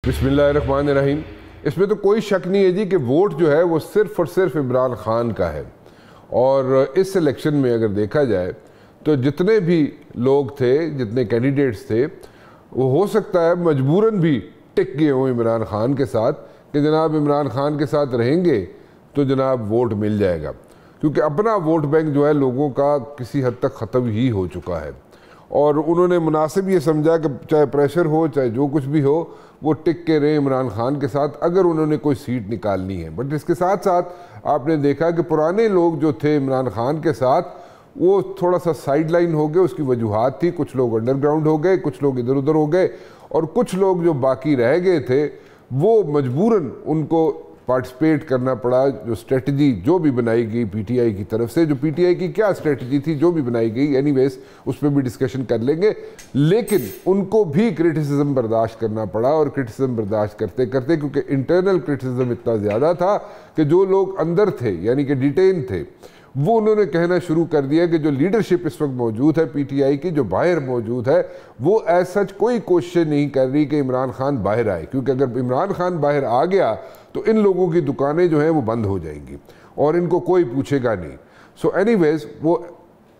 बिस्मिल्लाहिर्रहमानिर्रहीम। इसमें तो कोई शक नहीं है जी कि वोट जो है वो सिर्फ़ और सिर्फ इमरान ख़ान का है। और इस इलेक्शन में अगर देखा जाए तो जितने भी लोग थे, जितने कैंडिडेट्स थे, वो हो सकता है मजबूरन भी टिक गए हों इमरान ख़ान के साथ कि जनाब इमरान ख़ान के साथ रहेंगे तो जनाब वोट मिल जाएगा, क्योंकि अपना वोट बैंक जो है लोगों का किसी हद तक ख़त्म ही हो चुका है। और उन्होंने मुनासिब ये समझा कि चाहे प्रेशर हो, चाहे जो कुछ भी हो, वो टिक के रहे इमरान ख़ान के साथ अगर उन्होंने कोई सीट निकालनी है। बट इसके साथ साथ आपने देखा कि पुराने लोग जो थे इमरान ख़ान के साथ, वो थोड़ा सा साइड लाइन हो गए। उसकी वजूहात थी, कुछ लोग अंडरग्राउंड हो गए, कुछ लोग इधर उधर हो गए, और कुछ लोग जो बाकी रह गए थे वो मजबूरन उनको पार्टिसिपेट करना पड़ा। जो स्ट्रेटजी जो भी बनाई गई पीटीआई की तरफ से, जो पीटीआई की क्या स्ट्रेटजी थी जो भी बनाई गई, एनीवेज उस पर भी डिस्कशन कर लेंगे, लेकिन उनको भी क्रिटिसिज्म बर्दाश्त करना पड़ा। और क्रिटिसिज्म बर्दाश्त करते करते, क्योंकि इंटरनल क्रिटिसिज्म इतना ज़्यादा था कि जो लोग अंदर थे यानी कि डिटेन थे, वो उन्होंने कहना शुरू कर दिया कि जो लीडरशिप इस वक्त मौजूद है पीटीआई की, जो बाहर मौजूद है, वो एज सच कोई कोशिश नहीं कर रही कि इमरान खान बाहर आए, क्योंकि अगर इमरान खान बाहर आ गया तो इन लोगों की दुकानें जो हैं वो बंद हो जाएंगी और इनको कोई पूछेगा नहीं। सो एनीवेज वो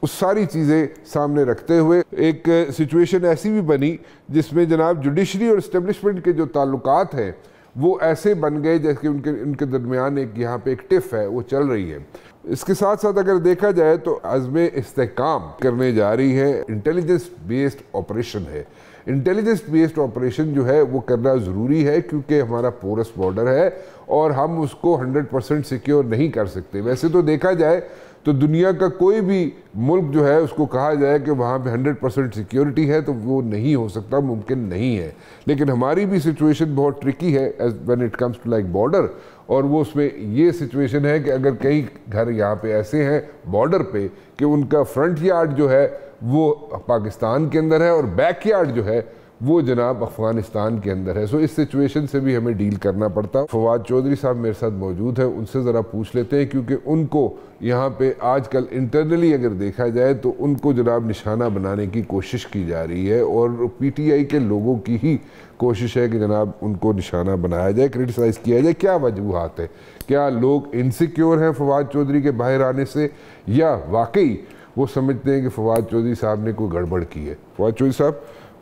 उस सारी चीज़ें सामने रखते हुए एक सिचुएशन ऐसी भी बनी जिसमें जनाब जुडिशरी और इस्टेब्लिशमेंट के जो ताल्लुकात हैं वो ऐसे बन गए जैसे कि उनके दरमियान एक यहाँ पे एक टिफ है वो चल रही है। इसके साथ साथ अगर देखा जाए तो अज़्म इस्तेहकाम करने जा रही है, इंटेलिजेंस बेस्ड ऑपरेशन है। इंटेलिजेंस बेस्ड ऑपरेशन जो है वो करना ज़रूरी है, क्योंकि हमारा पोरस बॉर्डर है और हम उसको 100% सिक्योर नहीं कर सकते। वैसे तो देखा जाए तो दुनिया का कोई भी मुल्क जो है उसको कहा जाए कि वहाँ पे 100% सिक्योरिटी है तो वो नहीं हो सकता, मुमकिन नहीं है। लेकिन हमारी भी सिचुएशन बहुत ट्रिकी है as when it comes to like border. और वो उसमें ये सिचुएशन है कि अगर कई घर यहाँ पे ऐसे हैं बॉर्डर पे कि उनका फ्रंट यार्ड जो है वो पाकिस्तान के अंदर है और बैक यार्ड जो है वो जनाब अफ़गानिस्तान के अंदर है। सो इस सिचुएशन से भी हमें डील करना पड़ता। फवाद चौधरी साहब मेरे साथ मौजूद हैं, उनसे ज़रा पूछ लेते हैं, क्योंकि उनको यहाँ पे आजकल इंटरनली अगर देखा जाए तो उनको जनाब निशाना बनाने की कोशिश की जा रही है और पीटीआई के लोगों की ही कोशिश है कि जनाब उनको निशाना बनाया जाए, क्रिटिसाइज़ किया जाए। क्या वजूहात है? क्या लोग इनसिक्योर हैं फवाद चौधरी के बाहर आने से, या वाकई वो समझते हैं कि फवाद चौधरी साहब ने कोई गड़बड़ की है? फवाद चौधरी साहब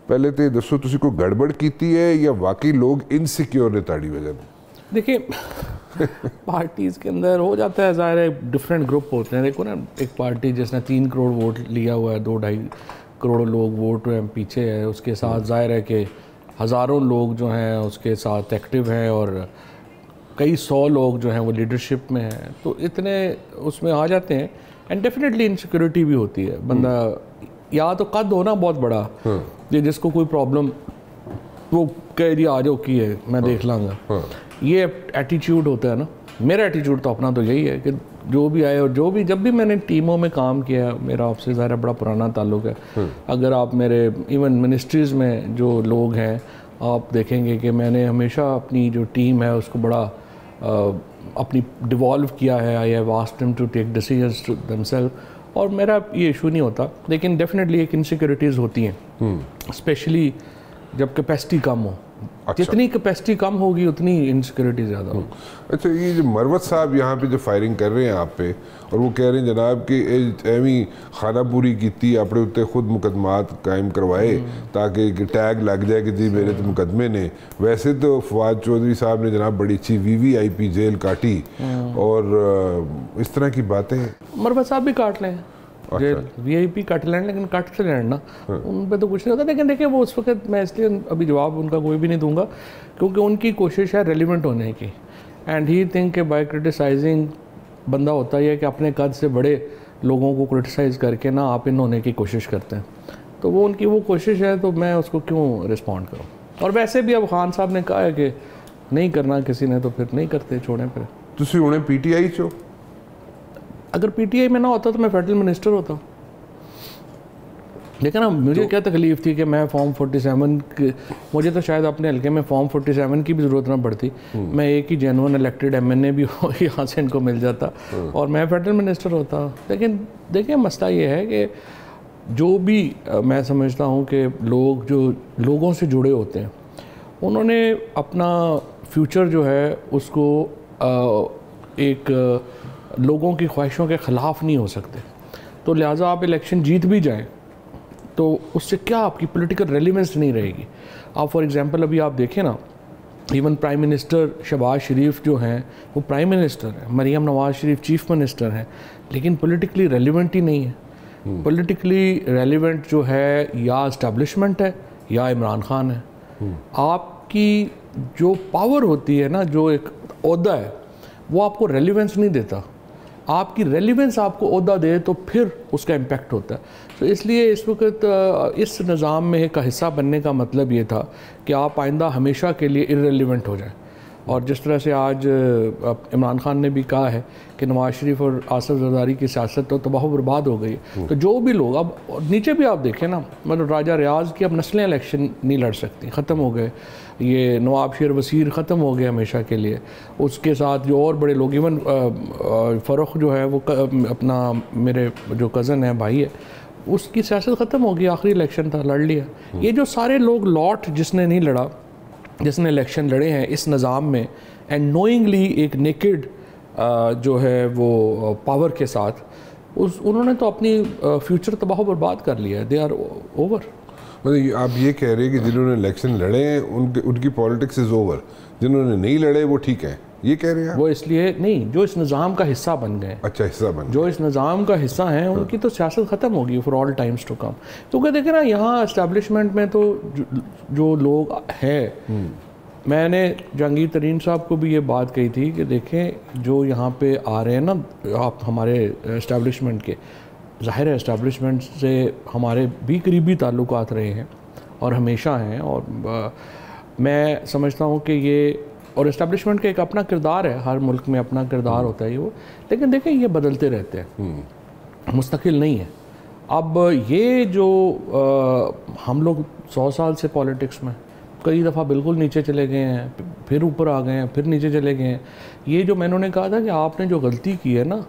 पहले तो ये दसो, तुसी कोई गड़बड़ की है या वाकई लोग इनसिक्योर ने ताड़ी वजह? देखिए पार्टीज़ के अंदर हो जाता है, ज़ाहिर है डिफरेंट ग्रुप होते हैं। देखो ना, एक पार्टी जिसने 3 करोड़ वोट लिया हुआ है, 2-2.5 करोड़ लोग वोट पीछे है, उसके साथ ज़ाहिर है कि हज़ारों लोग जो हैं उसके साथ एक्टिव हैं और कई 100 लोग जो हैं वो लीडरशिप में हैं, तो इतने उसमें आ जाते हैं। एंड डेफिनेटली इनसिक्योरिटी भी होती है। बंदा या तो कद होना बहुत बड़ा, ये जिसको कोई प्रॉब्लम वो कह दिया आ जाओ की है मैं देख लाऊंगा, ये एटीट्यूड होता है ना। मेरा एटीट्यूड तो अपना तो यही है कि जो भी आए और जो भी, जब भी मैंने टीमों में काम किया, मेरा आपसे ज़्यादा बड़ा पुराना ताल्लुक है। अगर आप मेरे इवन मिनिस्ट्रीज़ में जो लोग हैं आप देखेंगे कि मैंने हमेशा अपनी जो टीम है उसको बड़ा अपनी डिवॉल्व किया है। I have asked them to take decisions to themself, और मेरा ये इशू नहीं होता। लेकिन डेफिनेटली एक इनसिक्योरिटीज़ होती हैं, स्पेशली जब कैपेसिटी कम हो। अच्छा। जितनी कैपेसिटी कम होगी उतनी इनसिक्योरिटी ज़्यादा होगी। अच्छा, ये जो मरवत साहब यहाँ पे जो फायरिंग कर रहे हैं आप पे, और वो कह रहे हैं जनाब कि एवं खाना पूरी की अपने उत्ते खुद मुकदमात कायम करवाए ताकि टैग लग जाए कि जी मेरे तो मुकदमे ने। वैसे तो फवाद चौधरी साहब ने जनाब बड़ी अच्छी VVIP जेल काटी और इस तरह की बातें। मरवत साहब भी काट लें, VIP कट लें, लेकिन कट से लें ना, उन पे तो कुछ नहीं होता। लेकिन देखिए वो उस वक्त मैं इसलिए अभी जवाब उनका कोई भी नहीं दूंगा क्योंकि उनकी कोशिश है रेलिवेंट होने की। एंड ही थिंक के बाय क्रिटिसाइजिंग बंदा होता ही है कि अपने कद से बड़े लोगों को क्रिटिसाइज़ करके ना आप इन होने की कोशिश करते हैं। तो वो उनकी वो कोशिश है, तो मैं उसको क्यों रिस्पॉन्ड करूँ। और वैसे भी अब खान साहब ने कहा है कि नहीं करना किसी ने, तो फिर नहीं करते, छोड़ें। फिर तुसी हुणे PTI चो, अगर PTI में ना होता तो मैं फेडरल मिनिस्टर होता। लेकिन ना मुझे क्या तकलीफ़ थी कि मैं फॉर्म 47 के, मुझे तो शायद अपने हल्के में फॉर्म 47 की भी ज़रूरत ना पड़ती। मैं एक ही जेन्युइन इलेक्टेड MNA भी यहाँ से इनको मिल जाता और मैं फेडरल मिनिस्टर होता। लेकिन देखिए मसला ये है कि जो भी मैं समझता हूँ कि लोग जो लोगों से जुड़े होते हैं उन्होंने अपना फ्यूचर जो है उसको एक लोगों की ख्वाहिशों के ख़िलाफ़ नहीं हो सकते। तो लिहाजा आप इलेक्शन जीत भी जाएं तो उससे क्या आपकी पॉलिटिकल रेलिवेंस नहीं रहेगी। आप फॉर एग्जांपल अभी आप देखें ना, इवन प्राइम मिनिस्टर शहबाज शरीफ जो हैं वो प्राइम मिनिस्टर हैं, मरीम नवाज़ शरीफ चीफ मिनिस्टर हैं, लेकिन पॉलिटिकली रेलिवेंट ही नहीं है। पॉलिटिकली रेलिवेंट जो है या इस्टेब्लिशमेंट है या इमरान खान है। आपकी जो पावर होती है ना, जो एक ओहदा है, वो आपको रेलिवेंस नहीं देता। आपकी रेलिवेंस आपको ओहदा दे तो फिर उसका इम्पेक्ट होता है। तो इसलिए इस वक्त इस निज़ाम में का हिस्सा बनने का मतलब ये था कि आप आइंदा हमेशा के लिए इर्रेलिवेंट हो जाए। और जिस तरह से आज इमरान खान ने भी कहा है कि नवाज शरीफ और आसिफ जरदारी की सियासत तो तबाह बर्बाद हो गई। तो जो भी लोग अब नीचे भी आप देखें ना, मतलब राजा रियाज की अब नस्लें इलेक्शन नहीं लड़ सकती, ख़त्म हो गए। ये नवाब शेर वसीर ख़त्म हो गए हमेशा के लिए। उसके साथ जो और बड़े लोग, इवन फ़रुख जो है वो अपना मेरे जो कज़न है, भाई है, उसकी सियासत ख़त्म हो गई। आखिरी इलेक्शन था, लड़ लिया। ये जो सारे लोग लॉट जिसने नहीं लड़ा, जिसने इलेक्शन लड़े हैं इस निज़ाम में, एंड नोइंगली एक नेकेड जो है वो पावर के साथ, उन्होंने तो अपनी फ्यूचर तबाह बर्बाद कर लिया है। They are over. मतलब आप ये कह रहे हैं कि जिन्होंने इलेक्शन लड़े हैं उनकी पॉलिटिक्स इज़ ओवर, जिन्होंने नहीं लड़े वो ठीक है, ये कह रहे हैं वो इसलिए नहीं जो इस निज़ाम का हिस्सा बन गए। अच्छा, हिस्सा बन जो इस निज़ाम का हिस्सा हैं उनकी तो सियासत ख़त्म होगी for all times to come. क्योंकि देखें ना, यहाँ इस्टेब्लिशमेंट में तो जो लोग हैं, मैंने जहांगीर तरीन साहब को भी ये बात कही थी कि देखें जो यहाँ पे आ रहे हैं ना आप हमारे इस्टेब्लिशमेंट के, ज़ाहिर है इस्टेब्लिशमेंट से हमारे भी करीबी ताल्लुकात रहे हैं और हमेशा हैं। और मैं समझता हूँ कि ये और इस्टेब्लिशमेंट का एक अपना किरदार है, हर मुल्क में अपना किरदार होता है वो, लेकिन देखें ये बदलते रहते हैं, मुस्तकिल नहीं है। अब ये जो हम लोग 100 साल से पॉलिटिक्स में कई दफ़ा बिल्कुल नीचे चले गए हैं, फिर ऊपर आ गए हैं, फिर नीचे चले गए हैं। ये जो मैंने कहा था कि आपने जो गलती की है ना,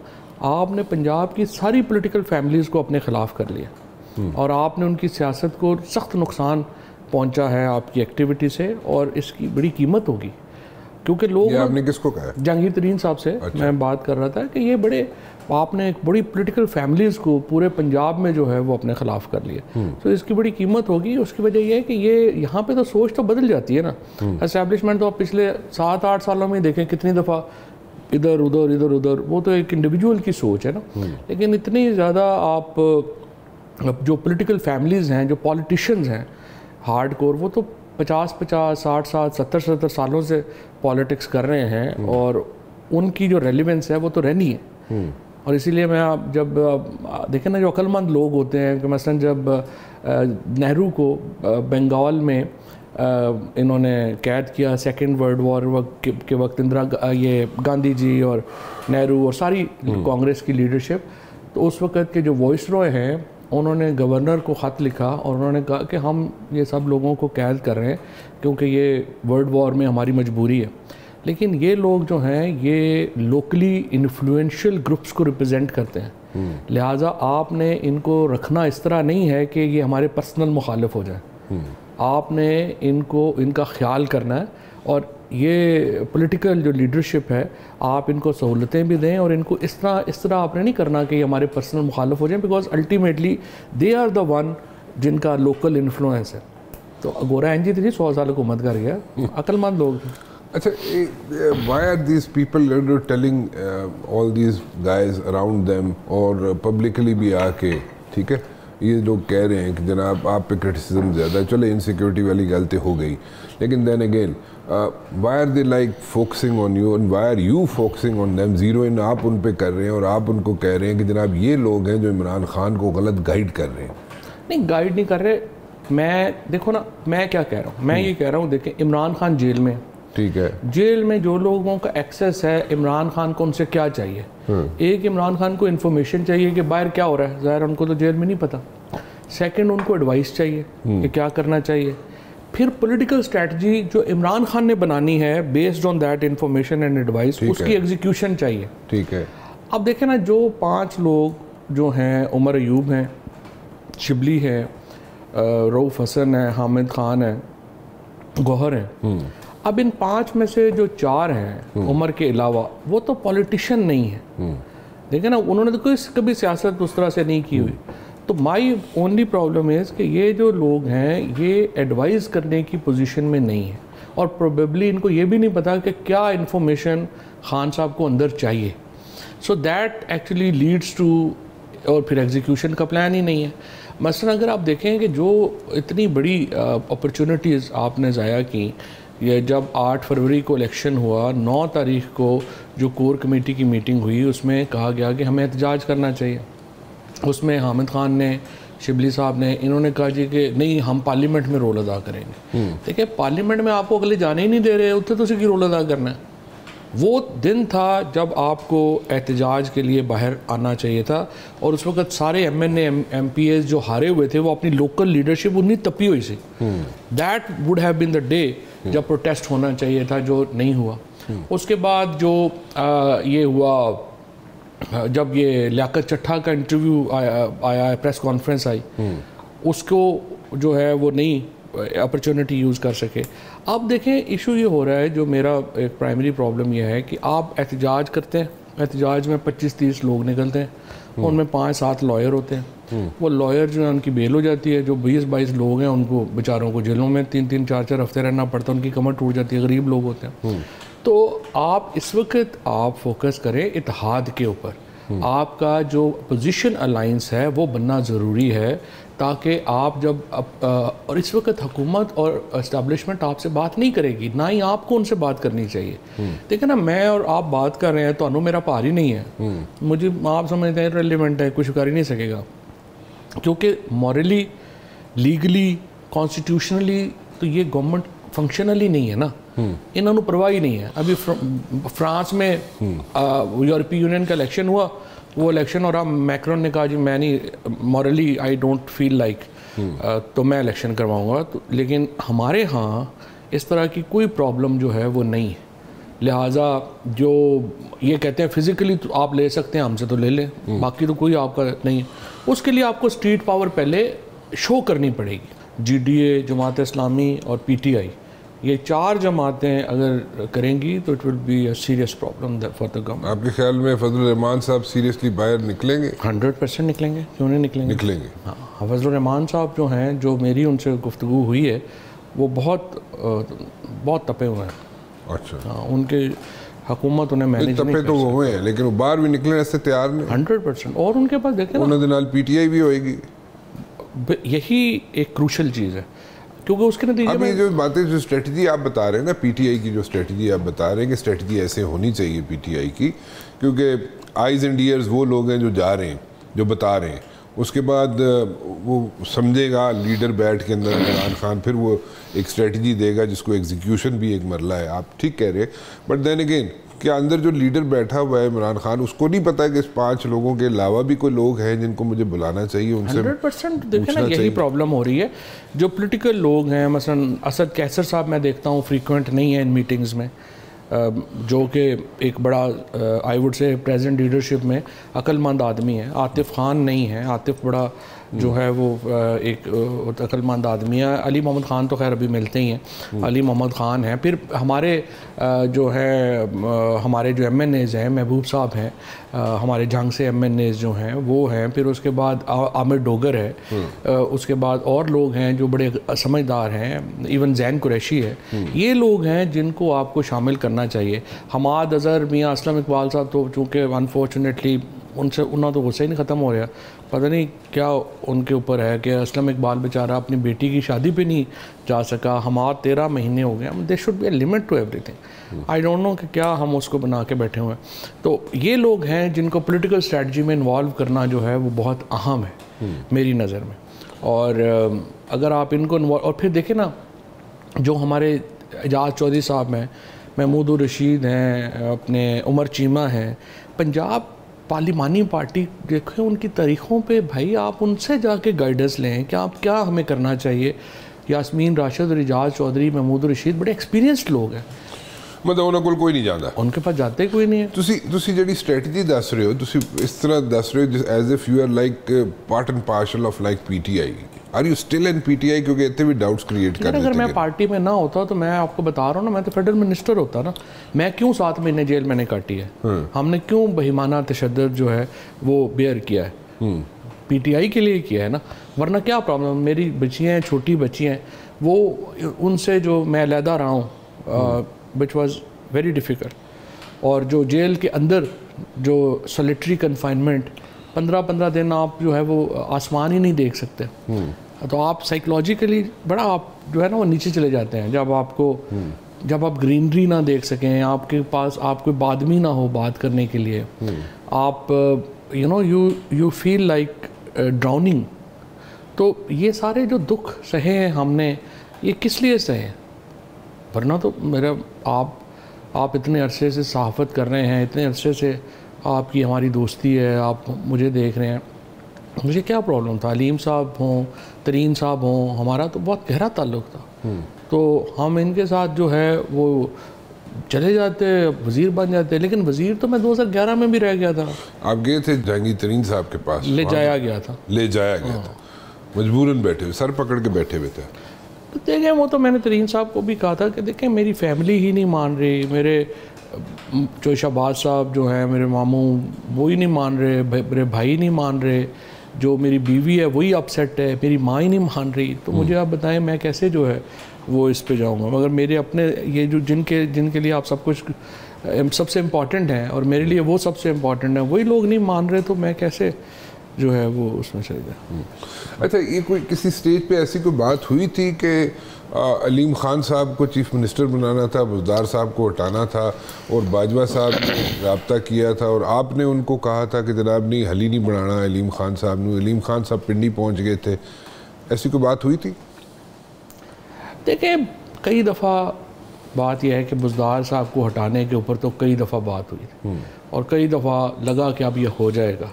आपने पंजाब की सारी पॉलिटिकल फैमिलीज़ को अपने ख़िलाफ़ कर लिया और आपने उनकी सियासत को सख्त नुकसान पहुंचा है आपकी एक्टिविटी से, और इसकी बड़ी कीमत होगी। क्योंकि लोग, आपने किसको कहा? जहांगीर तरीन साहब से अच्छा। मैं बात कर रहा था कि ये आपने एक बड़ी पॉलिटिकल फैमिलीज़ को पूरे पंजाब में जो है वो अपने ख़िलाफ़ कर लिया। तो इसकी बड़ी कीमत होगी। उसकी वजह ये है कि ये यहाँ पे तो सोच तो बदल जाती है ना। एस्टैब्लिशमेंट तो आप पिछले 7-8 सालों में देखें कितनी दफ़ा इधर उधर, वो तो एक इंडिविजुअल की सोच है ना। लेकिन इतनी ज़्यादा आप जो पॉलिटिकल फैमिलीज़ हैं, जो पॉलिटिशियंस हैं हार्ड कोर, वो तो 50-50, 60-60, 70-70 सालों से पॉलिटिक्स कर रहे हैं और उनकी जो रेलिवेंस है वो तो रहनी है। और इसीलिए मैं आप जब देखें ना, जो अक्लमंद लोग होते हैं कि मसलन जब नेहरू को बंगाल में इन्होंने कैद किया सेकेंड वर्ल्ड वॉर के वक्त, ये गांधी जी और नेहरू और सारी कांग्रेस की लीडरशिप, तो उस वक्त के जो वॉइस रॉय हैं उन्होंने गवर्नर को ख़त लिखा और उन्होंने कहा कि हम ये सब लोगों को कैद कर रहे हैं क्योंकि ये वर्ल्ड वॉर में हमारी मजबूरी है। लेकिन ये लोग जो हैं ये लोकली इन्फ्लुएंशियल ग्रुप्स को रिप्रेजेंट करते हैं, लिहाजा आपने इनको रखना इस तरह नहीं है कि ये हमारे पर्सनल मुखालिफ हो जाए। आपने इनका ख्याल करना है और ये पॉलिटिकल जो लीडरशिप है आप इनको सहूलतें भी दें और इनको इस तरह आपने नहीं करना कि हमारे पर्सनल मुखालिफ हो जाए, because ultimately they are the one जिनका लोकल इन्फ्लुएंस है। तो गोरा एन जी थी 100 साल हुकूमत कर गया, अक्लमंद लोग थे। अच्छा, why are these people telling all these guys around them और पब्लिकली भी आके, ठीक है, ये लोग कह रहे हैं कि जनाब आप पे क्रिटिसिज्म ज़्यादा है, चलो इनसिक्योरिटी वाली गलती हो गई, लेकिन then again why are they like focusing on you and why are you focusing on them? Zero in आप उन पे कर रहे हैं और आप उनको कह रहे हैं कि जनाब ये लोग हैं जो इमरान खान को गलत गाइड कर रहे हैं। नहीं, गाइड नहीं कर रहे। मैं देखो ना, मैं क्या कह रहा हूँ, मैं ये कह रहा हूँ, देखें इमरान खान जेल में, ठीक है, जेल में जो लोगों का एक्सेस है, इमरान खान को उनसे क्या चाहिए? एक, इमरान खान को इन्फॉर्मेशन चाहिए कि बाहर क्या हो रहा है, ज़ाहिर उनको तो जेल में नहीं पता। सेकंड, उनको एडवाइस चाहिए कि क्या करना चाहिए। फिर पॉलिटिकल स्ट्रेटजी जो इमरान खान ने बनानी है based on that information and advice, उसकी एग्जीक्यूशन चाहिए। ठीक है। अब देखें ना, जो 5 लोग जो हैं, उमर अयूब हैं, शिबली है, रऊफ़ हसन है, हामिद खान है, गौहर हैं। अब इन 5 में से जो 4 हैं उमर के अलावा, वो तो पॉलिटिशियन नहीं है, देखिए ना, उन्होंने तो कभी सियासत उस तरह से नहीं की हुई। तो माई ओनली प्रॉब्लम इज़ कि ये जो लोग हैं ये एडवाइस करने की पोजीशन में नहीं है, और प्रोबेबली इनको ये भी नहीं पता कि क्या इन्फॉर्मेशन खान साहब को अंदर चाहिए। So that actually leads to, और फिर एग्जीक्यूशन का प्लान ही नहीं है। मसलन अगर आप देखें कि जो इतनी बड़ी अपॉर्चुनिटीज़ आपने ज़ाया की, ये जब 8 फरवरी को इलेक्शन हुआ, 9 तारीख को जो कोर कमेटी की मीटिंग हुई उसमें कहा गया कि हमें एहतजाज करना चाहिए। उसमें हामिद खान ने, शिबली साहब ने, इन्होंने कहा जी कि नहीं हम पार्लियामेंट में रोल अदा करेंगे। देखिए पार्लियामेंट में आपको अगले जाने ही नहीं दे रहे, उत्थे तो उसी की रोल अदा करना है। वो दिन था जब आपको एहतजाज के लिए बाहर आना चाहिए था, और उस वक्त सारे MNA MPs जो हारे हुए थे वो अपनी लोकल लीडरशिप उन्हीं तपी हुई सी। That would have been the day जब प्रोटेस्ट होना चाहिए था, जो नहीं हुआ। उसके बाद जो ये हुआ, जब ये लियाकत चट्ठा का इंटरव्यू आया प्रेस कॉन्फ्रेंस आई, उसको जो है वो नहीं अपॉर्चुनिटी यूज़ कर सके। अब देखें इशू ये हो रहा है, जो मेरा एक प्राइमरी प्रॉब्लम ये है कि आप एहतजाज करते हैं, एहतजाज में 25-30 लोग निकलते हैं, उनमें 5-7 लॉयर होते हैं। वो लॉयर जो है उनकी बेल हो जाती है, जो 20-22 लोग हैं उनको बेचारों को जेलों में 3-3, 4-4 हफ्ते रहना पड़ता है, उनकी कमर टूट जाती है, गरीब लोग होते हैं। तो आप इस वक्त आप फोकस करें इत्तेहाद के ऊपर। आपका जो पोजीशन अलाइंस है वो बनना ज़रूरी है, ताकि आप जब और इस वक्त हुकूमत और इस्टेब्लिशमेंट आपसे बात नहीं करेगी, ना ही आपको उनसे बात करनी चाहिए। देखिए ना, मैं और आप बात कर रहे हैं तो अनु मेरा भार ही नहीं है, मुझे आप समझते हैं रेलिवेंट है, कुछ कर ही नहीं सकेगा, क्योंकि मॉरली, लीगली, कॉन्स्टिट्यूशनली तो ये गवर्नमेंट फंक्शनली नहीं है ना, इन्होंने परवाह ही नहीं है। अभी फ्रांस में यूरोपीय यूनियन का इलेक्शन हुआ, वो इलेक्शन, और अब मैक्रोन ने कहा जी मैं नहीं, morally I don't feel like, तो मैं इलेक्शन करवाऊंगा। तो लेकिन हमारे यहाँ इस तरह की कोई प्रॉब्लम जो है वो नहीं है, लिहाजा जो ये कहते हैं फिज़िकली तो आप ले सकते हैं, हमसे तो ले लें, बाकी तो कोई आपका नहीं है। उसके लिए आपको स्ट्रीट पावर पहले शो करनी पड़ेगी। GDA, जमात इस्लामी और PTI, ये 4 जमातें अगर करेंगी तो it will be a serious problem for the government. आपके ख्याल में फजलुर रहमान साहब सीरियसली बाहर निकलेंगे? 100% निकलेंगे, क्यों नहीं निकलेंगे? निकलेंगे। हाँ, फजलुर रहमान साहब जो हैं, जो मेरी उनसे गुफ्तगू हुई है, वो बहुत तपे हुए हैं। अच्छा। हाँ, उनके हुकूमत उन्हें मैनेज नहीं तपे तो वो हुए हैं, लेकिन वो बाहर भी निकलने से तैयार नहीं। 100%। और उनके पास देखें ना, PTI भी होएगी, यही एक क्रूशल चीज़ है, क्योंकि उसके नतीजे में जो बातें, जो स्ट्रेटजी आप बता रहे हैं ना, PTI की जो स्ट्रेटजी आप बता रहे हैं कि स्ट्रेटजी ऐसे होनी चाहिए PTI की, क्योंकि आइज़ एंड ईयर्स वो लोग हैं जो जा रहे हैं, जो बता रहे हैं, उसके बाद वो समझेगा लीडर बैठ के अंदर इमरान खान, फिर वो एक स्ट्रेटजी देगा जिसको एग्जीक्यूशन भी एक मरला है। आप ठीक कह रहे हैं, बट देन अगेन कि अंदर जो लीडर बैठा हुआ है इमरान खान, उसको नहीं पता है कि इस 5 लोगों के अलावा भी कोई लोग हैं जिनको मुझे बुलाना चाहिए, उनसे 100% देखें ना, यही प्रॉब्लम हो रही है। जो पॉलिटिकल लोग हैं, मसलन असद कैसर साहब मैं देखता हूँ फ्रीक्वेंट नहीं है इन मीटिंग्स में, जो कि एक बड़ा I would say present leadership में अक्लमंद आदमी है। आतिफ खान नहीं है, आतिफ बड़ा जो है वो एक अक्लमंद आदमी है। अली मोहम्मद ख़ान तो खैर अभी मिलते ही हैं, अली मोहम्मद ख़ान हैं। फिर हमारे जो है हमारे जो MNAs हैं, महबूब साहब हैं, हमारे जंग से MNAs जो हैं वो हैं। फिर उसके बाद आमिर डोगर है, उसके बाद और लोग हैं जो बड़े समझदार हैं, इवन जैन कुरैशी है। ये लोग हैं जिनको आपको शामिल करना चाहिए। हमाद अज़हर, मियाँ असलम इकबाल साहब तो चूँकि अनफॉर्चुनेटली उनसे उन्ना तो गुस्सा ही नहीं ख़त्म हो रहा, पता नहीं क्या उनके ऊपर है कि असलम इकबाल बेचारा अपनी बेटी की शादी पे नहीं जा सका। हमारे 13 महीने हो गए। They should be a limit to everything. I don't know कि क्या हम उसको बना के बैठे हुए हैं। तो ये लोग हैं जिनको पॉलिटिकल स्ट्रेटजी में इन्वॉल्व करना जो है वो बहुत अहम है मेरी नज़र में। और अगर आप इनको इन्वॉल्व, और फिर देखें ना जो हमारे एजाज चौधरी साहब हैं, महमूद रशीद हैं, अपने उमर चीमा हैं, पंजाब पार्लिमानी पार्टी देखें उनकी तारीखों पे, भाई आप उनसे जाके गाइडेंस लें कि आप क्या हमें करना चाहिए। यास्मीन राशिद और एजाज चौधरी, महमूद रशीद बड़े एक्सपीरियंस्ड लोग हैं। मतलब ਉਹਨਾਂ ਕੋਲ ਕੋਈ ਨਹੀਂ ਜਾਂਦਾ, उनके पास जाते कोई नहीं है। ਤੁਸੀਂ ਜਿਹੜੀ ਸਟ੍ਰੈਟਜੀ ਦੱਸ ਰਹੇ ਹੋ, ਤੁਸੀਂ ਇਸ ਤਰ੍ਹਾਂ ਦੱਸ ਰਹੇ ਹੋ as if you are like part and parcel of like PTI. Are you still in PTI? क्योंकि इतने भी डाउट्स क्रिएट कर देते हैं। अगर मैं पार्टी में ना होता तो मैं आपको बता रहा हूँ ना, मैं तो फेडरल मिनिस्टर होता ना, मैं क्यों 7 महीने जेल मैंने काटी है, हमने क्यों बेईमाना तशद्दुद जो है वो बेयर किया है, पीटीआई के लिए किया है ना, वरना क्या प्रॉब्लम। मेरी बच्चियाँ हैं, छोटी बच्चियाँ हैं, वो उनसे जो मैं अलहदा रहा हूँ विच वॉज वेरी डिफ़िकल्ट। और जो जेल के अंदर जो सॉलिटरी कन्फाइनमेंट 15-15 दिन आप जो है वो आसमान ही नहीं देख सकते, तो आप साइकोलॉजिकली बड़ा आप जो है ना वो नीचे चले जाते हैं। जब आप ग्रीनरी ना देख सकें, आपके पास आप कोई आदमी ना हो बात करने के लिए, आप यू फील लाइक ड्राउनिंग। तो ये सारे जो दुख सहे हैं हमने, ये किस लिए सहे? वरना तो मेरा आप इतने अरसे से सहाफ़त कर रहे हैं, इतने अरसे से आपकी हमारी दोस्ती है, आप मुझे देख रहे हैं, मुझे क्या प्रॉब्लम था? अलीम साहब हों, तरीन साहब हों, हमारा तो बहुत गहरा ताल्लुक़ था, तो हम इनके साथ जो है वो चले जाते, वज़ीर बन जाते। लेकिन वज़ीर तो मैं 2011 में भी रह गया था। आप गए थे जहांगीर तरीन साहब के पास? ले जाया गया था, मजबूरन बैठे हुए, सर पकड़ के बैठे हुए थे। तो देखें, वो तो मैंने तरीन साहब को भी कहा था कि देखें मेरी फैमिली ही नहीं मान रही, मेरे जो शहबाज साहब जो हैं मेरे मामू वो ही नहीं मान रहे, मेरे भाई नहीं मान रहे, जो मेरी बीवी है वही अपसेट है, मेरी माँ ही नहीं मान रही। तो मुझे आप बताएं मैं कैसे जो है वो इस पे जाऊँगा? मगर मेरे अपने ये जो जिनके लिए आप सब कुछ सबसे इम्पॉर्टेंट हैं और मेरे लिए वो सबसे इम्पॉर्टेंट है, वही लोग नहीं मान रहे, तो मैं कैसे जो है वो उसमें चले जाए। अच्छा, ये कोई किसी स्टेज पे ऐसी कोई बात हुई थी कि अलीम खान साहब को चीफ मिनिस्टर बनाना था, बुज़दार साहब को हटाना था, और बाजवा साहब ने रब्ता किया था और आपने उनको कहा था कि जनाब नहीं, हली नहीं बनाना अलीम खान साहब ने, अलीम खान साहब पिंडी पहुंच गए थे, ऐसी कोई बात हुई थी? देखिए, कई दफ़ा बात यह है कि बुज़दार साहब को हटाने के ऊपर तो कई दफ़ा बात हुई थी और कई दफ़ा लगा कि अब ये हो जाएगा,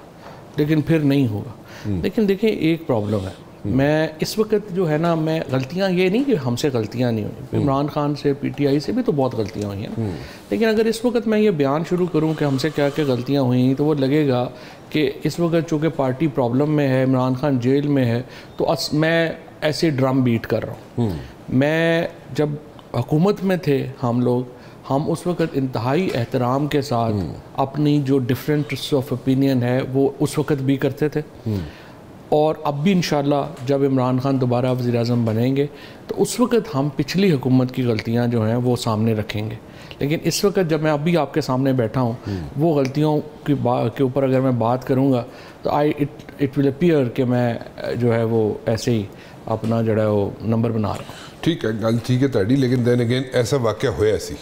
लेकिन फिर नहीं होगा। लेकिन देखिए, एक प्रॉब्लम है, मैं इस वक्त जो है ना, मैं गलतियां, ये नहीं कि हमसे गलतियां नहीं हुई, इमरान खान से पीटीआई से भी तो बहुत गलतियां हुई हैं। लेकिन अगर इस वक्त मैं ये बयान शुरू करूं कि हमसे क्या क्या गलतियां हुई, तो वो लगेगा कि इस वक्त चूँकि पार्टी प्रॉब्लम में है, इमरान खान जेल में है, तो मैं ऐसे ड्रम बीट कर रहा हूँ। मैं जब हुकूमत में थे हम उस वक्त इंतहाई एहतराम के साथ अपनी जो डिफरेंट ऑफ ओपिनियन है वो उस वक्त भी करते थे, और अब भी इंशाल्लाह जब इमरान खान दोबारा वज़ीर आज़म बनेंगे तो उस वक्त हम पिछली हुकूमत की गलतियां जो हैं वो सामने रखेंगे। लेकिन इस वक्त जब मैं अभी आपके सामने बैठा हूँ, वो गलतियों के ऊपर अगर मैं बात करूँगा तो इट विल अपीयर कि मैं जो है वो ऐसे ही अपना जो है वो नंबर बना रहा हूँ। ठीक है, गल ठीक है ताड़ी, लेकिन देन अगेन ऐसा वाक़या होया सी,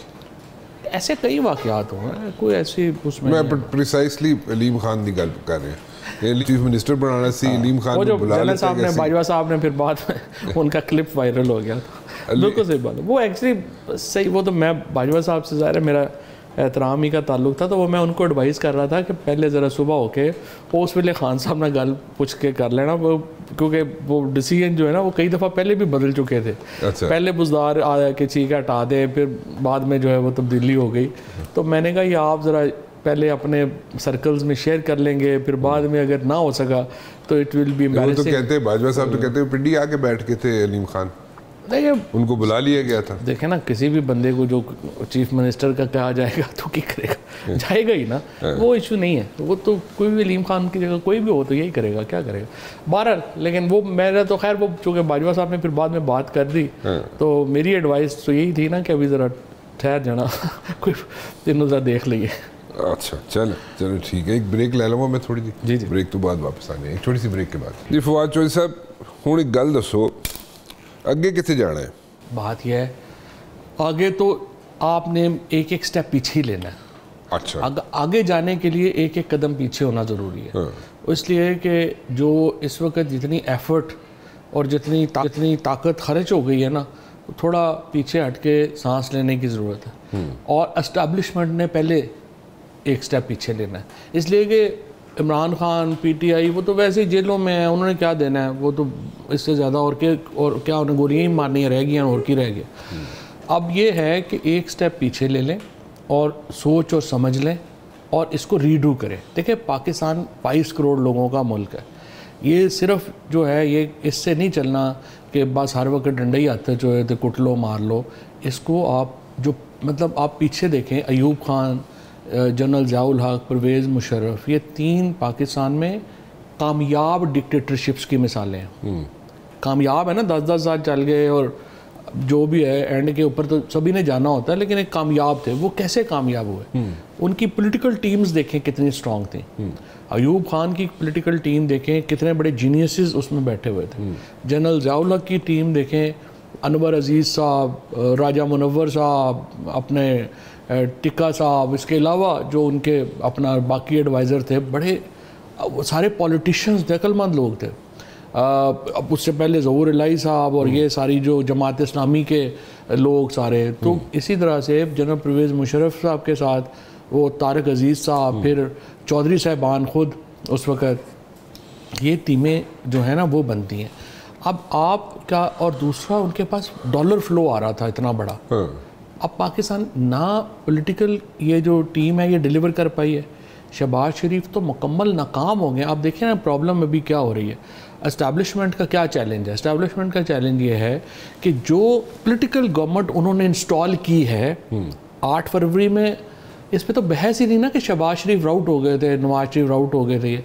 ऐसे कई वाक़यात हुए हैं, कोई ऐसी उसमें मैं प्रिसाइसली अलीम खान की गल कर रहे हैं, चीफ मिनिस्टर बनाना सी, अलीम खान वो जो बुला जनरल साहब ने, बाजवा साहब ने, फिर बाद में उनका क्लिप वायरल हो गया था। बिल्कुल सही बात है, वो एक्चुअली सही, वो तो मैं बाजवा साहब से ज़ाहिर है मेरा एहतराम ही का ताल्लुक था, तो वो मैं उनको एडवाइस कर रहा था कि पहले ज़रा सुबह होके वो उस वेले खान साहब ने गल पूछ के कर लेना, वो क्योंकि वो डिसीजन जो है ना वो कई दफ़ा पहले भी बदल चुके थे। अच्छा। पहले बुज़दार आया कि ठीक है हटा दे, फिर बाद में जो है वो तब्दीली हो गई। तो मैंने कहा ये आप ज़रा पहले अपने सर्कल्स में शेयर कर लेंगे, फिर बाद में अगर ना हो सका तो इट विल बी एम्बैरेसिंग। तो कहते हैं बाजवा साहब तो कहते हैं पिंडी आके बैठ के थे अलीम खान, देखिए उनको बुला लिया गया था। देखे ना, किसी भी बंदे को जो चीफ मिनिस्टर का कहा जाएगा तो क्या करेगा, जाएगा ही ना, वो इशू नहीं है। वो तो कोई भी अलीम खान की जगह कोई भी हो तो यही करेगा, क्या करेगा बहरहाल। लेकिन वो मेरा तो खैर, वो चूँकि बाजवा साहब ने फिर बाद में बात कर दी, तो मेरी एडवाइस तो यही थी ना कि अभी ज़रा ठहर जाना, कोई दिन ज़रा देख लीजिए। अच्छा, चलो ठीक है, एक ब्रेक ले लूँगा मैं थोड़ी जी। ब्रेक तो बाद वापस आने, एक छोटी सी ब्रेक के बाद। जी फवाद चौधरी साहब, हुण एक गल दसो, अगे कितने जाना है? बात यह है, आगे तो आपने एक एक स्टेप पीछे ही लेना है। अच्छा, आगे जाने के लिए एक एक कदम पीछे होना ज़रूरी है। इसलिए कि जो इस वक्त जितनी एफर्ट और जितनी ताकत खर्च हो गई है ना, तो थोड़ा पीछे हट के सांस लेने की ज़रूरत है। और एस्टेब्लिशमेंट ने पहले एक स्टेप पीछे लेना है, इसलिए कि इमरान खान, पीटीआई, वो तो वैसे ही जेलों में है, उन्होंने क्या देना है, वो तो इससे ज़्यादा और क्या उन्हें गोलियाँ ही मारनी रह गई और की रह गया। अब ये है कि एक स्टेप पीछे ले लें और सोच और समझ लें और इसको रीडू करें। देखिए पाकिस्तान 22 करोड़ लोगों का मुल्क है, ये सिर्फ जो है ये इससे नहीं चलना कि बस हर वक्त डंडा ही हाथ जो है तो कुट लो मार लो। इसको आप जो मतलब आप पीछे देखें, अयूब खान, जनरल ज़ियाउल हक, परवेज़ मुशर्रफ, ये 3 पाकिस्तान में कामयाब डिक्टेटरशिप्स की मिसालें हैं। कामयाब है ना, 10-10 साल चल गए और जो भी है एंड के ऊपर तो सभी ने जाना होता है, लेकिन एक कामयाब थे। वो कैसे कामयाब हुए? उनकी पॉलिटिकल टीम्स देखें कितनी स्ट्रांग थी। अयूब खान की पॉलिटिकल टीम देखें कितने बड़े जीनियसेस उसमें बैठे हुए थे। जनरल ज़ियाउल हक की टीम देखें, अनवर अजीज़ साहब, राजा मुनव्वर साहब, अपने टिक्का साहब, इसके अलावा जो उनके अपना बाकी एडवाइज़र थे, बड़े सारे पॉलिटिशियंस अक्लमंद लोग थे। अब उससे पहले ज़हूर इलाही साहब और ये सारी जो जमात इस्लामी के लोग सारे, तो इसी तरह से जनरल परवेज़ मुशर्रफ साहब के साथ वो तारिक अजीज़ साहब, फिर चौधरी साहबान ख़ुद उस वक़्त, ये टीमें जो है ना वो बनती हैं। अब आप क्या, और दूसरा उनके पास डॉलर फ्लो आ रहा था इतना बड़ा। अब पाकिस्तान ना पॉलिटिकल ये जो टीम है ये डिलीवर कर पाई है। शहबाज शरीफ तो मुकम्मल नाकाम हो गए। आप देखिए ना प्रॉब्लम अभी क्या हो रही है। एस्टैब्लिशमेंट का क्या चैलेंज है? एस्टैब्लिशमेंट का चैलेंज ये है कि जो पॉलिटिकल गवर्नमेंट उन्होंने इंस्टॉल की है 8 फरवरी में, इस पर तो बहस ही नहीं ना कि शहबाज शरीफ आउट हो गए थे, नवाज शरीफ आउट हो गए थे।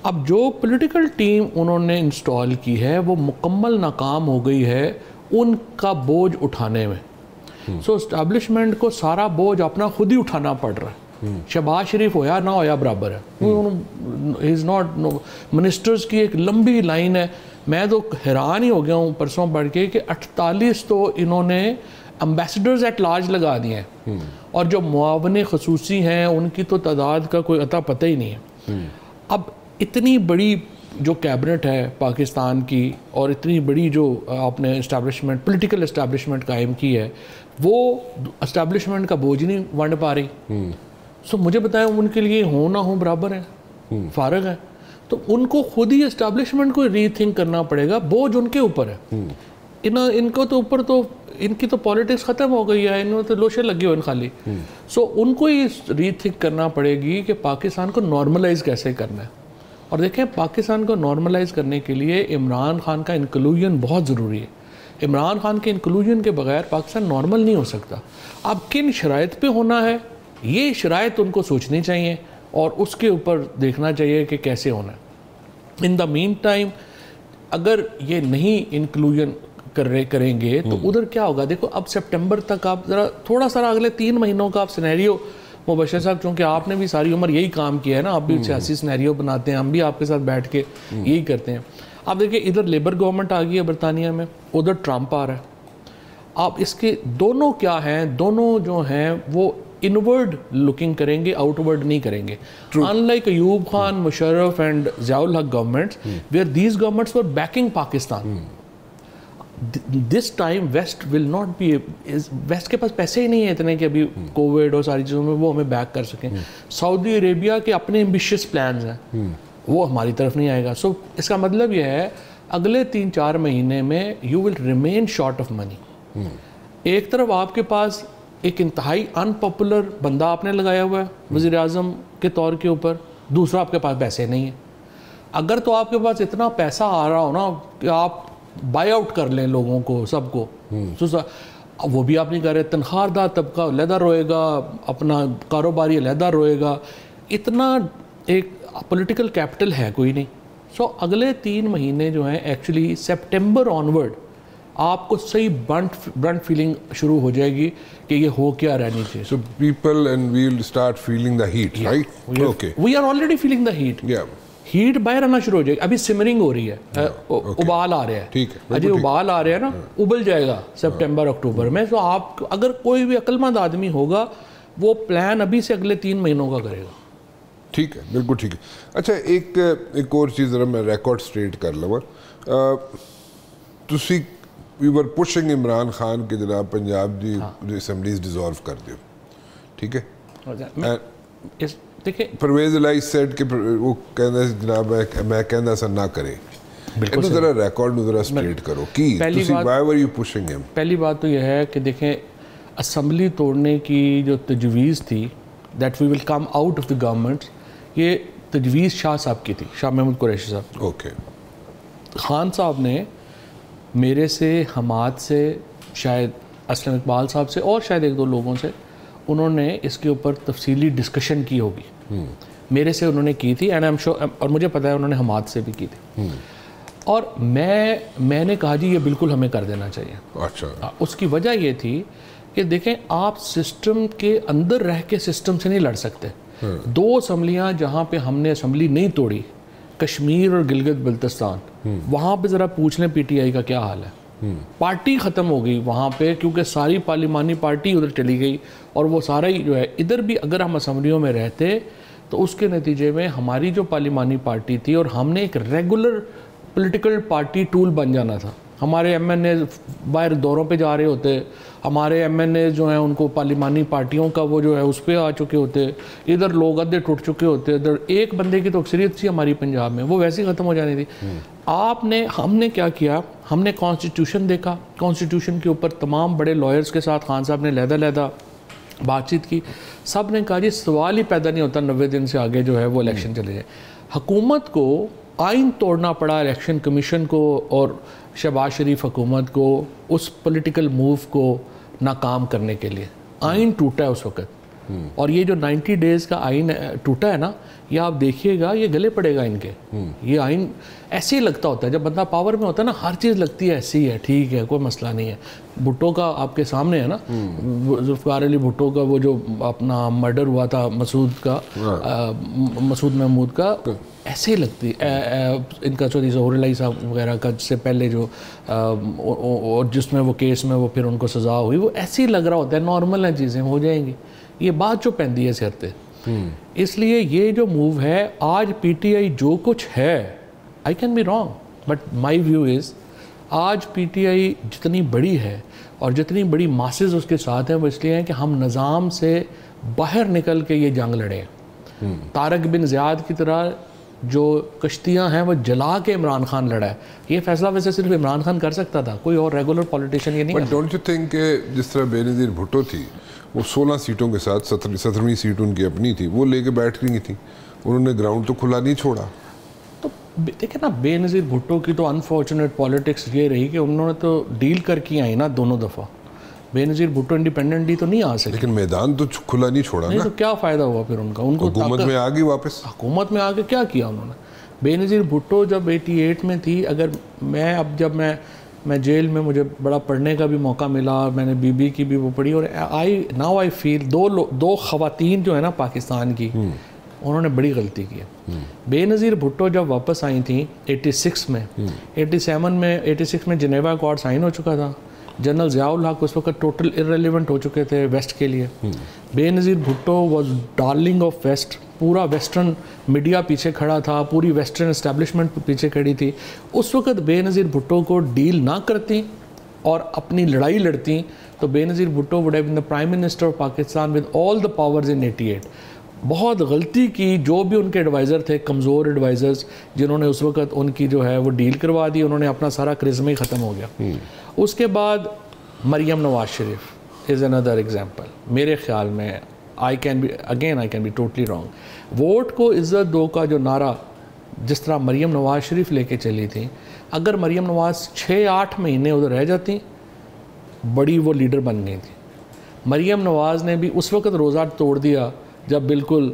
अब जो पॉलिटिकल टीम उन्होंने इंस्टॉल की है वो मुकम्मल नाकाम हो गई है उनका बोझ उठाने में। सो एस्टैब्लिशमेंट को सारा बोझ अपना खुद ही उठाना पड़ रहा है। शहबाज शरीफ होया ना होया बराबर है। इज़ नॉट, मिनिस्टर्स की एक लंबी लाइन है। मैं तो हैरान ही हो गया हूँ परसों पढ़ के कि 48 तो इन्होंने एम्बेसडर्स एट लार्ज लगा दिए हैं, और जो मुआवने खसूसी हैं उनकी तो तादाद का कोई अता पता ही नहीं है। अब इतनी बड़ी जो कैबिनेट है पाकिस्तान की और इतनी बड़ी जो आपने इस्टेब्लिशमेंट, पॉलिटिकल इस्टेब्लिशमेंट कायम की है, वो इस्टेब्लिशमेंट का बोझ नहीं वंड पा रही। सो मुझे बताएं, उनके लिए हो ना हो बराबर है, फारग है। तो उनको खुद ही इस्टेब्लिशमेंट को रीथिंक करना पड़ेगा, बोझ उनके ऊपर है। इनको तो ऊपर तो इनकी तो पॉलिटिक्स ख़त्म हो गई है, इन्होंने तो लोशे लगे हुए हैं खाली। सो उनको ही रीथिंक करना पड़ेगी कि पाकिस्तान को नॉर्मलाइज कैसे करना है। और देखें, पाकिस्तान को नॉर्मलाइज करने के लिए इमरान खान का इंक्लूजन बहुत ज़रूरी है। इमरान खान के इंक्लूजन के बगैर पाकिस्तान नॉर्मल नहीं हो सकता। अब किन शराइत पे होना है, ये शराइत उनको सोचनी चाहिए और उसके ऊपर देखना चाहिए कि कैसे होना है। इन द मीन टाइम अगर ये नहीं इंक्लूजन करेंगे तो उधर क्या होगा? देखो, अब सितंबर तक आप ज़रा थोड़ा सा अगले 3 महीनों का आप सिनेरियो, मुबशर साहब, चूँकि आपने भी सारी उम्र यही काम किया है ना, आप भी सियासी सिनेरियो बनाते हैं, हम भी आपके साथ बैठ के यही करते हैं। आप देखिए, इधर लेबर गवर्नमेंट आ गई है बरतानिया में, उधर ट्रंप आ रहा है। आप इसके दोनों क्या हैं, दोनों जो हैं वो इनवर्ड लुकिंग करेंगे, आउटवर्ड नहीं करेंगे। Unlike Ayub Khan, Musharraf and Ziaul Haq governments, where these governments were backing Pakistan, this time west will not be, west के पास पैसे ही नहीं है इतने कि अभी कोविड और सारी चीज़ों में वो हमें बैक कर सकें। सऊदी अरेबिया के अपने एम्बिशियस प्लान्स हैं, वो हमारी तरफ नहीं आएगा। सो इसका मतलब यह है अगले 3-4 महीने में you will remain short of money. एक तरफ आपके पास एक इंतहाई अनपॉपुलर बंदा आपने लगाया हुआ है वज़ीर आज़म के तौर के ऊपर, दूसरा आपके पास पैसे नहीं है। अगर तो आपके पास इतना पैसा आ रहा हो ना कि आप बाय आउट कर लें लोगों को, सबको, वो भी आप नहीं कर रहे। तनख्वाहदार तबका अलहदा रोएगा, अपना कारोबारी अलहदा रोएगा, इतना एक पॉलिटिकल कैपिटल है कोई नहीं। सो अगले 3 महीने जो हैं, एक्चुअली सितंबर ऑनवर्ड आपको सही ब्रंट फीलिंग शुरू हो जाएगी कि ये हो क्या रहनी चाहिए। So people and we'll start feeling the heat, right? Okay. We are already feeling the heat. Yeah. Heat बाहर आना शुरू हो जाएगी। अभी सिमरिंग हो रही है, उबाल आ रहे हैं। ठीक है, अजय उबाल आ रहे हैं ना, उबल जाएगा सितंबर अक्टूबर में। तो आप अगर कोई भी अक्लमंद आदमी होगा वो प्लान अभी से अगले 3 महीनों का करेगा। ठीक है, बिल्कुल ठीक है। अच्छा, एक और चीज़ ज़रा मैं रिकॉर्ड स्ट्रेट कर लवां। तुसी वी वर पुशिंग इमरान खान के जनाब पंजाब दी असैम्बलीज डिसॉल्व कर दियो, ठीक है। देखिए, परवेज़ इलाही सेड कि वो कहंदा जनाब मैं कहंदा सा ना करे। बिल्कुल ज़रा रिकॉर्ड नु ज़रा स्ट्रेट करो कि तुसी why were you pushing him. पहली बात तो यह है कि देखें, असम्बली तोड़ने की जो तजवीज़ थी, that we will come out of the government, ये तजवीज़ शाह साहब की थी, शाह महमूद कुरैशी साहब। ओके। खान साहब ने मेरे से, हमाद से, शायद असलम इकबाल साहब से और शायद एक दो लोगों से उन्होंने इसके ऊपर तफसीली डिस्कशन की होगी। मेरे से उन्होंने की थी एंड आई एम श्योर, और मुझे पता है उन्होंने हमाद से भी की थी। और मैंने कहा जी ये बिल्कुल हमें कर देना चाहिए। अच्छा। उसकी वजह ये थी कि देखें, आप सिस्टम के अंदर रह के सिस्टम से नहीं लड़ सकते। दो असम्बलियाँ जहाँ पे हमने असम्बली नहीं तोड़ी, कश्मीर और गिलगित बल्तिस्तान, वहाँ पे ज़रा पूछ लें पीटीआई का क्या हाल है। पार्टी ख़त्म हो गई वहाँ पे, क्योंकि सारी पार्लिमानी पार्टी उधर चली गई और वो सारा ही जो है, इधर भी अगर हम असम्बलियों में रहते तो उसके नतीजे में हमारी जो पार्लिमानी पार्टी थी और हमने एक रेगुलर पॉलिटिकल पार्टी टूल बन जाना था। हमारे एमएनए बाहर दौरों पे जा रहे होते, हमारे एमएनए जो हैं उनको पार्लिमानी पार्टियों का वो जो है उस पर आ चुके होते, इधर लोग अद्धे टूट चुके होते, इधर एक बंदे की तो अक्सरियत थी हमारी पंजाब में, वो वैसे ही ख़त्म हो जानी थी। हमने क्या किया, हमने कॉन्स्टिट्यूशन देखा, कॉन्स्टिट्यूशन के ऊपर तमाम बड़े लॉयर्स के साथ खान साहब ने लहदा बातचीत की। सब ने कहा जी सवाल ही पैदा नहीं होता 90 दिन से आगे जो है वो इलेक्शन चले जाए। हुकूमत को आइन तोड़ना पड़ा, इलेक्शन कमीशन को और शहबाज शरीफ हुकूमत को उस पॉलिटिकल मूव को नाकाम करने के लिए। आइन टूटा है उस वक्त, और ये जो 90 डेज़ का आइन टूटा है ना, ये आप देखिएगा ये गले पड़ेगा इनके। ये आइन ऐसे ही लगता होता है, जब बंदा पावर में होता है ना, हर चीज़ लगती है ऐसी है, ठीक है कोई मसला नहीं है। भुट्टो का आपके सामने है ना, जुल्फ़िकार अली भुट्टो का वो जो अपना मर्डर हुआ था मसूद महमूद का, ऐसे ही लगती इनका चौधरी ज़हूर अली साहब वगैरह का से पहले जो और जिसमें वो केस में वो फिर उनको सज़ा हुई, वो ऐसे ही लग रहा होता है नॉर्मल है, चीज़ें हो जाएंगी। ये बात जो पैंदी है सिर पे। इसलिए ये जो मूव है आज पीटीआई जो कुछ है, I can be wrong but my view is, आज पीटीआई जितनी बड़ी है और जितनी बड़ी मासेस उसके साथ हैं, वो इसलिए हैं कि हम निज़ाम से बाहर निकल के ये जंग लड़े। तारक बिन ज़ियाद की तरह जो कश्तियाँ हैं वो जला के इमरान खान लड़ा है। ये फैसला वैसे सिर्फ इमरान खान कर सकता था, कोई और रेगुलर पॉलिटिशियन ये नहीं। बट डोंट यू थिंक कि जिस तरह बेनज़ीर भुट्टो थी, वो 16 सीटों के साथ 17वीं सीट उनकी अपनी थी, वो लेके बैठ गई थी, उन्होंने ग्राउंड तो खुला नहीं छोड़ा। तो देखिए ना, बेनज़ीर भुट्टो की तो अनफॉर्चुनेट पॉलिटिक्स ये रही कि उन्होंने तो डील करके आई ना दोनों दफ़ा। बेनज़ीर भुट्टो इंडिपेंडेंटली तो नहीं आ सके, लेकिन मैदान तो खुला नहीं छोड़ा ना। तो क्या फ़ायदा हुआ फिर उनका? उनको हुकूमत में आ गई वापस। हुकूमत में आके क्या किया उन्होंने? बेनज़ीर भुट्टो जब 88 में थी, अगर मैं अब जब मैं जेल में, मुझे बड़ा पढ़ने का भी मौका मिला, मैंने बीबी की भी वो पढ़ी, और आई फील दो ख़वातीन जो है ना पाकिस्तान की, उन्होंने बड़ी गलती की है। बेनज़ीर भुट्टो जब वापस आई थी 86 में, 86 में जिनेवा अकॉर्ड साइन हो चुका था। जनरल ज़ियाउल हक उस वक्त टोटल इररेलेवेंट हो चुके थे वेस्ट के लिए। Benazir Bhutto was darling of west, पूरा वेस्टर्न मीडिया पीछे खड़ा था, पूरी वेस्टर्न एस्टेब्लिशमेंट पीछे खड़ी थी। उस वक्त बेनज़ीर भुट्टो को डील ना करती और अपनी लड़ाई लड़ती तो Benazir Bhutto would have been the prime minister of Pakistan with all the powers in 88। बहुत गलती की जो भी उनके एडवाइज़र थे, कमज़ोर एडवाइज़र्स, जिन्होंने उस वक्त उनकी जो है वो डील करवा दी, उन्होंने अपना सारा क्रिज़्मा ही ख़त्म हो गया। उसके बाद Maryam Nawaz Sharif is another example. मेरे ख्याल में I can be totally wrong. Vote को इज़्ज़त दो का जो नारा जिस तरह मरियम नवाज शरीफ लेके चली थी, अगर मरियम नवाज 6-8 महीने उधर रह जाती, बड़ी वो लीडर बन गई थी। मरियम नवाज ने भी उस वक्त रोज़ा तोड़ दिया जब बिल्कुल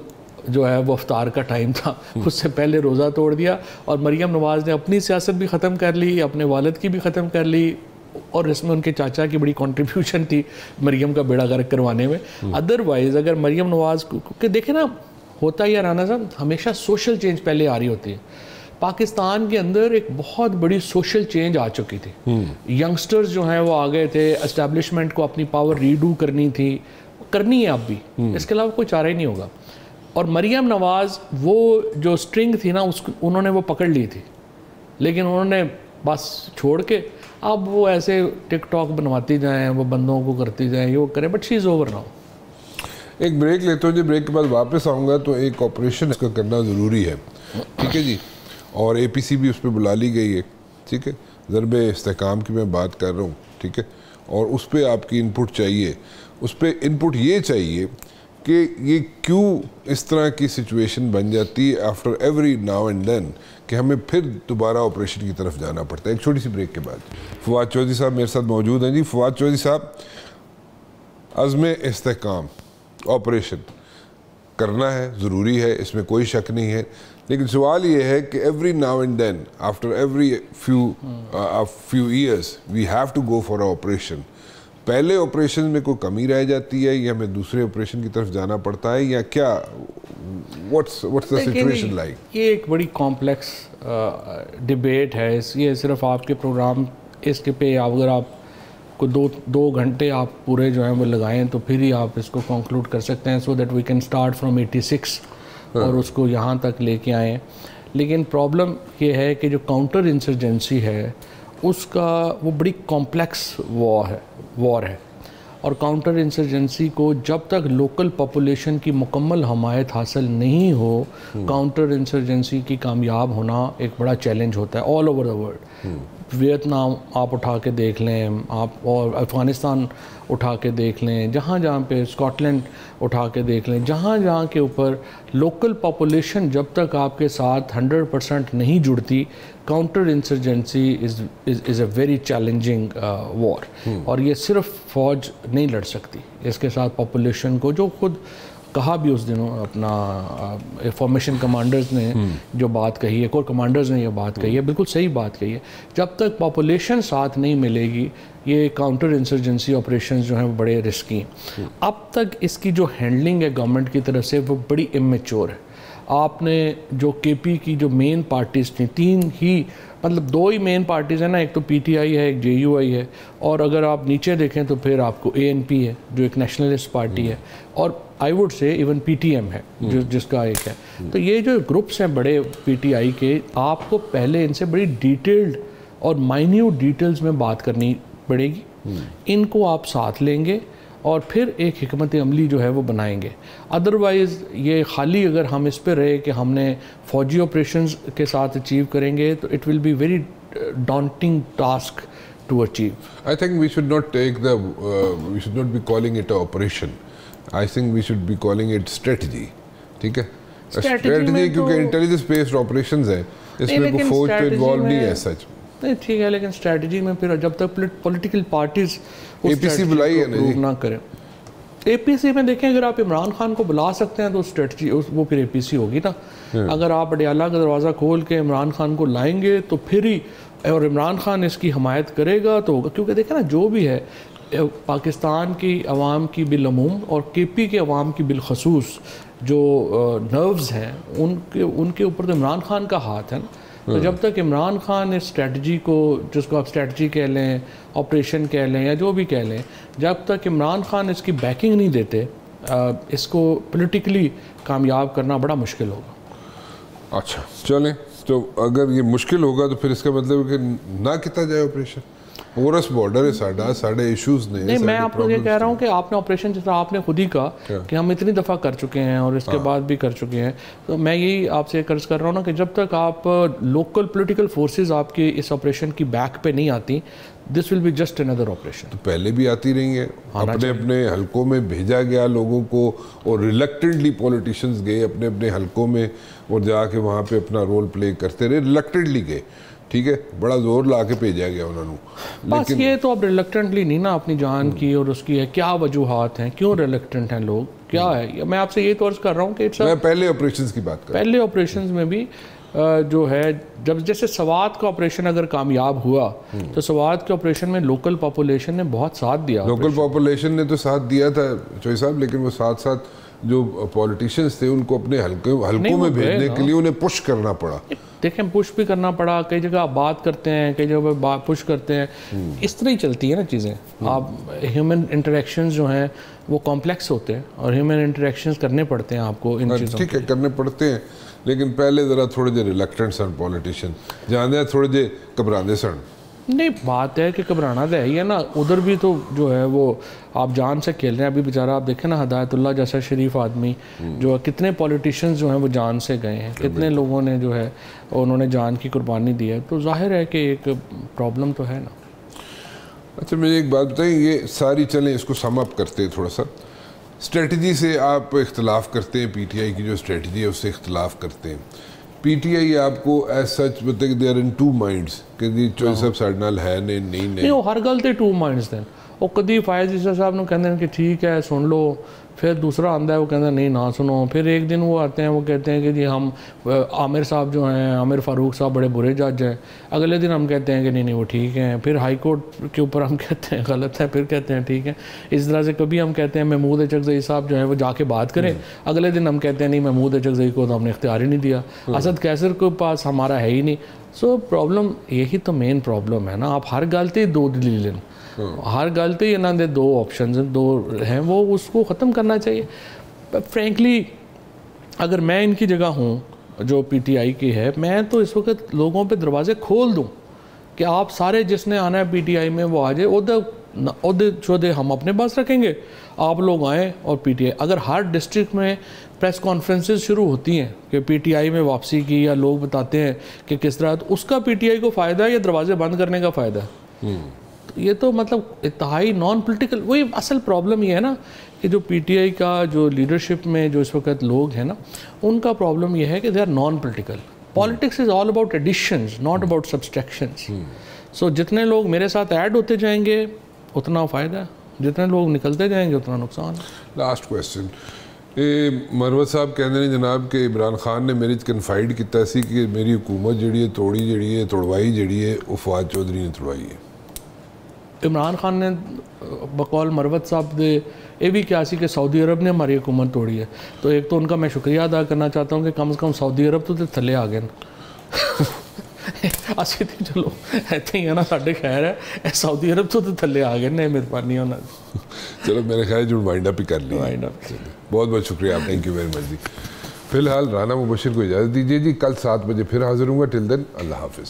जो है वो अफ्तार का टाइम था, उससे पहले रोज़ा तोड़ दिया, और मरियम नवाज़ ने अपनी सियासत भी ख़त्म कर ली, अपने वालिद की भी ख़त्म कर ली, और इसमें उनके चाचा की बड़ी कंट्रीब्यूशन थी मरियम का बेड़ा गर्क करवाने में। अदरवाइज़ अगर मरियम नवाज़ के देखें ना, होता ही राना साहब, हमेशा सोशल चेंज पहले आ रही होती है। पाकिस्तान के अंदर एक बहुत बड़ी सोशल चेंज आ चुकी थी, यंगस्टर्स जो हैं वो आ गए थे, एस्टेब्लिशमेंट को अपनी पावर रीडू करनी है अब भी, इसके अलावा कोई चारा ही नहीं होगा। और मरियम नवाज़ वो जो स्ट्रिंग थी ना, उन्होंने वो पकड़ ली थी, लेकिन उन्होंने बस छोड़ के अब वो ऐसे टिकटॉक बनवाती जाएं, वो बंदों को करती जाएं, ये वो करें, but she is over now. एक ब्रेक लेते हो जी, ब्रेक के बाद वापस आऊँगा। तो एक ऑपरेशन इसका करना ज़रूरी है, ठीक है जी, और APC भी उस पर बुला ली गई है, ठीक है। ज़रबे इस्तेहकाम की मैं बात कर रहा हूँ, ठीक है, और उस पर आपकी इनपुट चाहिए। उस पर इनपुट ये चाहिए कि ये क्यों इस तरह की सिचुएशन बन जाती है after every now and then कि हमें फिर दोबारा ऑपरेशन की तरफ जाना पड़ता है। एक छोटी सी ब्रेक के बाद फवाद चौधरी साहब मेरे साथ मौजूद हैं। जी फवाद चौधरी साहब, अज़्म इस्तेहकाम ऑपरेशन करना है, ज़रूरी है, इसमें कोई शक नहीं है, लेकिन सवाल ये है कि every now and then after every few years we have to go for operation. पहले ऑपरेशन में कोई कमी रह जाती है या हमें दूसरे ऑपरेशन की तरफ जाना पड़ता है या क्या? What's the situation like? ये एक बड़ी कॉम्प्लेक्स डिबेट है। ये सिर्फ आपके प्रोग्राम इसके पे अगर आप को दो घंटे आप पूरे जो हैं वो लगाएं तो फिर ही आप इसको कंक्लूड कर सकते हैं, so that we can start from 86 और उसको यहाँ तक लेके आएँ। लेकिन प्रॉब्लम ये है कि जो काउंटर इंसर्जेंसी है उसका वो बड़ी कॉम्प्लेक्स वॉर है और काउंटर इंसर्जेंसी को जब तक लोकल पॉपुलेशन की मुकम्मल हमायत हासिल नहीं हो, काउंटर इंसर्जेंसी की कामयाब होना एक बड़ा चैलेंज होता है all over the world. Vietnam आप उठा के देख लें, आप और अफ़गानिस्तान उठा के देख लें, जहाँ जहाँ पे स्कॉटलैंड उठा के देख लें, जहाँ जहाँ के ऊपर लोकल पॉपुलेशन जब तक आपके साथ 100% नहीं जुड़ती, counter insurgency is a very challenging war. और ये सिर्फ फ़ौज नहीं लड़ सकती, इसके साथ पॉपुलेशन को, जो खुद कहा भी उस दिनों अपना फॉर्मेशन कमांडर्स ने जो बात कही है, कोर कमांडर्स ने ये बात कही है, बिल्कुल सही बात कही है। जब तक पॉपुलेशन साथ नहीं मिलेगी ये काउंटर इंसर्जेंसी ऑपरेशंस जो हैं वो बड़े रिस्की हैं। अब तक इसकी जो हैंडलिंग है गवर्नमेंट की तरफ से वो बड़ी इमेच्योर है। आपने जो केपी की जो मेन पार्टीज़ थी, तीन ही मतलब दो ही मेन पार्टीज़ हैं ना, एक तो पीटीआई है, एक जेयूआई है, और अगर आप नीचे देखें तो फिर आपको एएनपी है जो एक नेशनलिस्ट पार्टी है, और I would say even PTM है जिसका एक है। तो ये जो ग्रुप्स हैं बड़े पीटीआई के, आपको पहले इनसे बड़ी डिटेल्ड और माइन्यूट डिटेल्स में बात करनी पड़ेगी। इनको आप साथ लेंगे और फिर एक हिकमत अमली जो है वो बनाएंगे। अदरवाइज़ ये खाली अगर हम इस पे रहे कि हमने फ़ौजी ऑपरेशंस के साथ अचीव करेंगे तो it will be very daunting task to achieve. I think we should not take the we should not be calling it an operation. I think we should be calling it strategy. ठीक है, strategy क्योंकि intelligence based operations है, इसमें कोई फौज तो involve नहीं है सच। नहीं ठीक है, लेकिन स्ट्रेटजी में फिर जब तक पॉलिटिकल पार्टीज एपीसी बुलाई है नहीं ना करें। एपीसी में देखें, अगर आप इमरान खान को बुला सकते हैं तो स्ट्रेटजी वो फिर एपीसी होगी ना। अगर आप अडियाला का दरवाज़ा खोल के इमरान खान को लाएंगे तो फिर ही, और इमरान खान इसकी हमायत करेगा तो होगा। क्योंकि देखें ना, जो भी है पाकिस्तान की अवाम की बिलअमूम और केपी के अवाम की बिलखसूस जो नर्व्स हैं उनके ऊपर तो इमरान खान का हाथ है ना। तो जब तक इमरान खान इस स्ट्रेटजी को, जिसको आप स्ट्रेटजी कह लें, ऑपरेशन कह लें या जो भी कह लें, जब तक इमरान खान इसकी बैकिंग नहीं देते, इसको पॉलिटिकली कामयाब करना बड़ा मुश्किल होगा। अच्छा चलें, तो अगर ये मुश्किल होगा तो फिर इसका मतलब है कि ना किया जाए ऑपरेशन। पोरस बॉर्डर है साढ़े इश्यूज नहीं। मैं आपको ये कह रहा हूँ कि आपने ऑपरेशन, जिस तरह आपने खुद ही कहा कि हम इतनी दफ़ा कर चुके हैं और इसके बाद भी कर चुके हैं, तो मैं यही आपसे कर्ज कर रहा हूँ ना कि जब तक आप लोकल पॉलिटिकल फोर्सेस आपके इस ऑपरेशन की बैक पे नहीं आती, this will be just another operation. तो पहले भी आती रही है, अपने अपने हलकों में भेजा गया लोगों को, और रिलक्टेंटली पॉलिटिशियंस गए अपने अपने हलकों में और जाके वहाँ पे अपना रोल प्ले करते रहे, रिलक्टेंटली गए। ठीक है, बड़ा जोर ला के भेजा गया उन्होंने। लेकिन ये तो अब रिलक्टेंटली नहीं ना, अपनी जान की और उसकी है, क्या वजूहात हैं, क्यों रिलक्टेंट हैं लोग, क्या है? मैं आपसे ये तो अर्ज कर रहा हूँ कि मैं पहले ऑपरेशंस की बात कर रहा हूँ। पहले ऑपरेशंस में भी जो है, जब जैसे सवात का ऑपरेशन अगर कामयाब हुआ तो सवात के ऑपरेशन में लोकल पॉपुलेशन ने बहुत साथ दिया। लोकल पॉपुलेशन ने तो साथ दिया था चौधरी साहब, लेकिन वो साथ साथ जो पॉलिटिशियंस थे उनको अपने हलकों में भेजने के लिए उन्हें पुश करना पड़ा। देखें, पुश भी करना पड़ा, कई जगह आप बात करते हैं, कई जगह पुश करते हैं, इस तरह ही चलती है ना चीज़ें। आप ह्यूमन इंटरेक्शंस जो हैं वो कॉम्प्लेक्स होते हैं और ह्यूमन इंटरेक्शंस करने पड़ते हैं आपको इन चीज़ों। ठीक है, करने पड़ते हैं, लेकिन पहले ज़रा थोड़े जे रिलक्टेंट सन पॉलिटिशियन, जाने थोड़े जे घबराते सन। नहीं, बात है कि घबराना तो है ही है ना। उधर भी तो जो है वो आप जान से खेल रहे हैं। अभी बेचारा आप देखें ना, हिदायतुल्लाह जैसा शरीफ आदमी जो, कितने पॉलिटिशियंस जो हैं वो जान से गए हैं, कितने लोगों ने जो है उन्होंने जान की कुर्बानी दी है। तो जाहिर है कि एक प्रॉब्लम तो है ना। अच्छा मुझे एक बात बताएं, ये सारी चलें इसको सम अप करते हैं थोड़ा सा। स्ट्रेटजी से आप इख्तलाफ करते हैं, पीटीआई की जो स्ट्रेटजी है उससे इख्तलाफ करते हैं। पीटीआई आपको एज सच बताए कि they are in two minds कि जी चोई साहब साडे नाल है नहीं वो हर गल ते टू माइंड्स ने। वो कभी फायज ईसा साहब ने कहते हैं कि ठीक है सुन लो, फिर दूसरा आंदा है वो कहता है नहीं ना सुनो, फिर एक दिन वो आते हैं वो कहते हैं कि जी हम आमिर साहब जो हैं, आमिर फ़ारूक साहब बड़े बुरे जज हैं, अगले दिन हम कहते हैं कि नहीं वो ठीक हैं, फिर हाई कोर्ट के ऊपर हम कहते हैं गलत है, फिर कहते हैं ठीक है। इस तरह से कभी हम कहते हैं महमूद अचकज़ई साहब जो है वो जाके बात करें, अगले दिन हम कहते हैं नहीं महमूद अचकज़ई को तो हमने इख्तियार ही नहीं दिया, असद कैसर के पास हमारा है ही नहीं। सो प्रॉब्लम यही तो मेन प्रॉब्लम है ना, आप हर गलती दो दलीलें, हर गलती इन्हों दे दो ऑप्शन दो हैं, वो उसको ख़त्म करना चाहिए। फ्रेंकली अगर मैं इनकी जगह हूँ जो पीटीआई की है, मैं तो इस वक्त लोगों पे दरवाजे खोल दूँ कि आप सारे जिसने आना है पीटीआई में वो आ जाए, उहदे शोदे हम अपने पास रखेंगे, आप लोग आएँ और पीटीआई। अगर हर डिस्ट्रिक्ट में प्रेस कॉन्फ्रेंसेस शुरू होती हैं कि पीटीआई में वापसी की, या लोग बताते हैं कि किस तरह, तो उसका पीटीआई को फ़ायदा है या दरवाजे बंद करने का फ़ायदा है? ये तो मतलब इंतहाई नॉन पोलिटिकल। वही असल प्रॉब्लम ये है ना कि जो पीटीआई का जो लीडरशिप में जो इस वक्त लोग हैं ना, उनका प्रॉब्लम ये है कि they are non political. Politics is all about additions, not about subtractions. So जितने लोग मेरे साथ ऐड होते जाएंगे उतना फ़ायदा है, जितने लोग निकलते जाएंगे उतना नुकसान है। लास्ट क्वेश्चन, मरवत साहब कहते हैं जनाब कि इमरान खान ने मेरे कन्फाइड किया सी कि मेरी हुकूमत जी है तोड़ी तोड़वाई जी है वो फवाद चौधरी ने तोड़वाई है। इमरान खान ने बकौल मरवत साहब दे ये भी क्या सी कि सऊदी अरब ने हमारी हुकूमत तोड़ी है, तो एक तो उनका मैं शुक्रिया अदा करना चाहता हूँ कि कम से कम सऊदी अरब तो थले आ गए असि तो चलो इतने ही है ना, साढ़े खैर है सऊदी अरब तो थले आ गए ने, मेहरबानी उन्होंने। चलो मेरे ख्याल जो वाइंड अप ही कर लिया। बहुत बहुत शुक्रिया, थैंक यू वेरी मच जी। फिलहाल राना मुबशिर को इजाज़त दीजिए जी, कल 7 बजे फिर हाजिर हूँगा। टिल देन अल्लाह हाफिज़।